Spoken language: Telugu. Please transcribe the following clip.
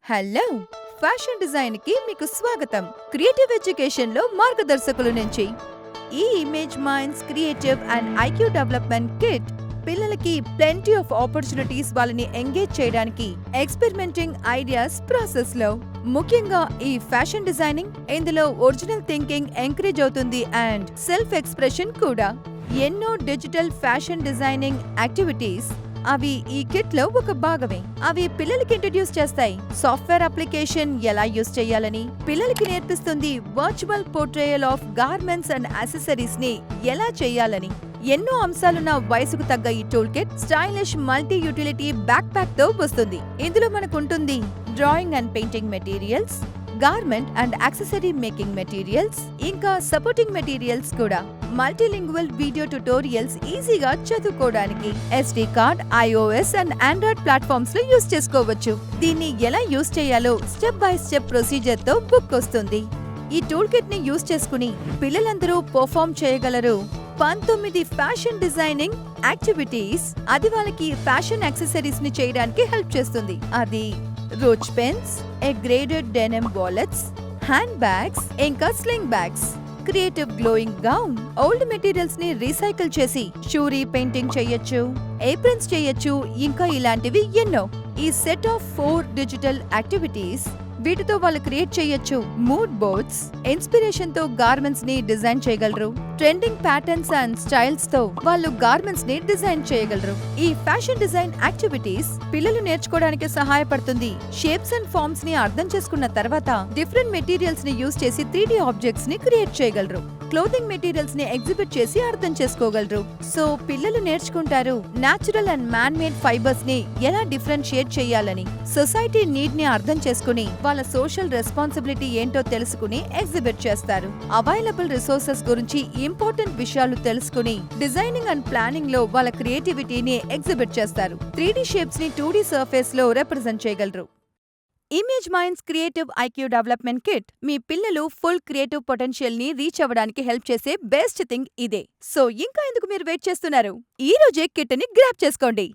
హలో! ఫ్యాషన్ డిజైన్‌కి మీకు స్వాగతం. క్రియేటివ్ ఎడ్యుకేషన్‌లో మార్గదర్శకుల నుంచి ఈ Image minds creative and IQ development kit పిల్లలకి ప్లెంటీ ఆఫ్ ఆపర్చునిటీస్ వాళ్ళని ఎంగేజ్ చేయడానికి ఎక్స్పెరిమెంటింగ్ ఐడియాస్ ప్రాసెస్‌లో ముఖ్యంగా ఈ ఫ్యాషన్ డిజైనింగ్ ఇందులో ఒరిజినల్ థింకింగ్ ఎంకరేజ్ అవుతుంది అండ్ సెల్ఫ్ ఎక్స్‌ప్రెషన్ కూడా. ఎన్నో డిజిటల్ ఫ్యాషన్ డిజైనింగ్ యాక్టివిటీస్ అవి ఈ కిట్ లో ఒక భాగమే. అవి పిల్లలకి ఇంట్రడ్యూస్ చేస్తాయి. సాఫ్ట్వేర్ అప్లికేషన్ ఎలా యూస్ చేయాలని, పిల్లలకి నేర్పిస్తుంది virtual portrayal of garments and accessories ని ఎలా చేయాలని. ఎన్నో అంశాలున్న వయసుకు తగ్గ ఈ tool kit stylish multi utility backpack తో వస్తుంది. ఇందులో మనకుంటుంది drawing and painting materials, garment and accessory making materials, ఇంకా సపోర్టింగ్ మెటీరియల్స్ కూడా. మల్టీలింగ్వల్ వీడియో ట్యుటోరియల్స్ ఈజీగా చదువుకోవడానికి SD card iOS and android platforms లో యూస్ చేసుకోవచ్చు. దీన్ని ఎలా యూస్ చేయాలో స్టెప్ బై స్టెప్ ప్రొసీజర్ తో బుక్ వస్తుంది. ఈ టూల్ కిట్ ని యూస్ చేసుకుని పిల్లలందరూ పర్ఫార్మ్ చేయగలరు 19 ఫ్యాషన్ డిజైనింగ్ యాక్టివిటీస్. అది వాళ్ళకి ఫ్యాషన్ యాక్సెసరీస్ ని చేయడానికి హెల్ప్ చేస్తుంది. అది brooch pins, abraded denim wallets, hand bags, ఇంకా sling bags. Creative glowing gown, old materials ని రీసైకిల్ చేసి రీపెయింటింగ్ చేయొచ్చు, ఏప్రన్స్ చేయొచ్చు, ఇంకా ఇలాంటివి ఎన్నో. ఈ సెట్ ఆఫ్ 4 డిజిటల్ యాక్టివిటీస్ వీటితో వాళ్ళు క్రియేట్ చేయొచ్చు మూడ్ బోర్డ్స్. ఇన్స్పిరేషన్ తో గార్మెంట్స్ ని డిజైన్ చేయగలరు. ట్రెండింగ్ ప్యాటర్న్స్ అండ్ స్టైల్స్ తో వాళ్ళు గార్మెంట్స్ ని డిజైన్ చేయగలరు. ఈ ఫ్యాషన్ డిజైన్ యాక్టివిటీస్ పిల్లలు నేర్చుకోవడానికి సహాయపడుతుంది. షేప్స్ అండ్ ఫార్మ్స్ ని అర్థం చేసుకున్న తర్వాత డిఫరెంట్ మెటీరియల్స్ ని యూస్ చేసి 3D ఆబ్జెక్ట్స్ ని క్రియేట్ చేయగలరు. క్లోతింగ్ మెటీరియల్స్ ని ఎగ్జిబిట్ చేసి అర్థం చేసుకోగలరు. సో పిల్లలు నేర్చుకుంటారు natural and man made fibres ని ఎలా డిఫరెన్షియేట్ చేయాలని. సొసైటీ నీడ్ ని అర్థం చేసుకుని వాళ్ళ సోషల్ రెస్పాన్సిబిలిటీ ఏంటో తెలుసుకుని ఎగ్జిబిట్ చేస్తారు. అవైలబుల్ రిసోర్సెస్ గురించి ఇంపార్టెంట్ విషయాలు తెలుసుకుని డిజైనింగ్ అండ్ ప్లానింగ్ లో వాళ్ళ క్రియేటివిటీని ఎగ్జిబిట్ చేస్తారు. 3D షేప్స్ ని 2D సర్ఫేస్ లో రిప్రజెంట్ చేయగలరు. Image minds creative IQ development kit మీ పిల్లలు ఫుల్ క్రియేటివ్ పొటెన్షియల్ ని రీచ్ అవ్వడానికి హెల్ప్ చేసే బెస్ట్ థింగ్ ఇదే. సో ఇంకా ఎందుకు మీరు వెయిట్ చేస్తున్నారు? ఈ రోజే కిట్ ని గ్రాబ్ చేసుకోండి.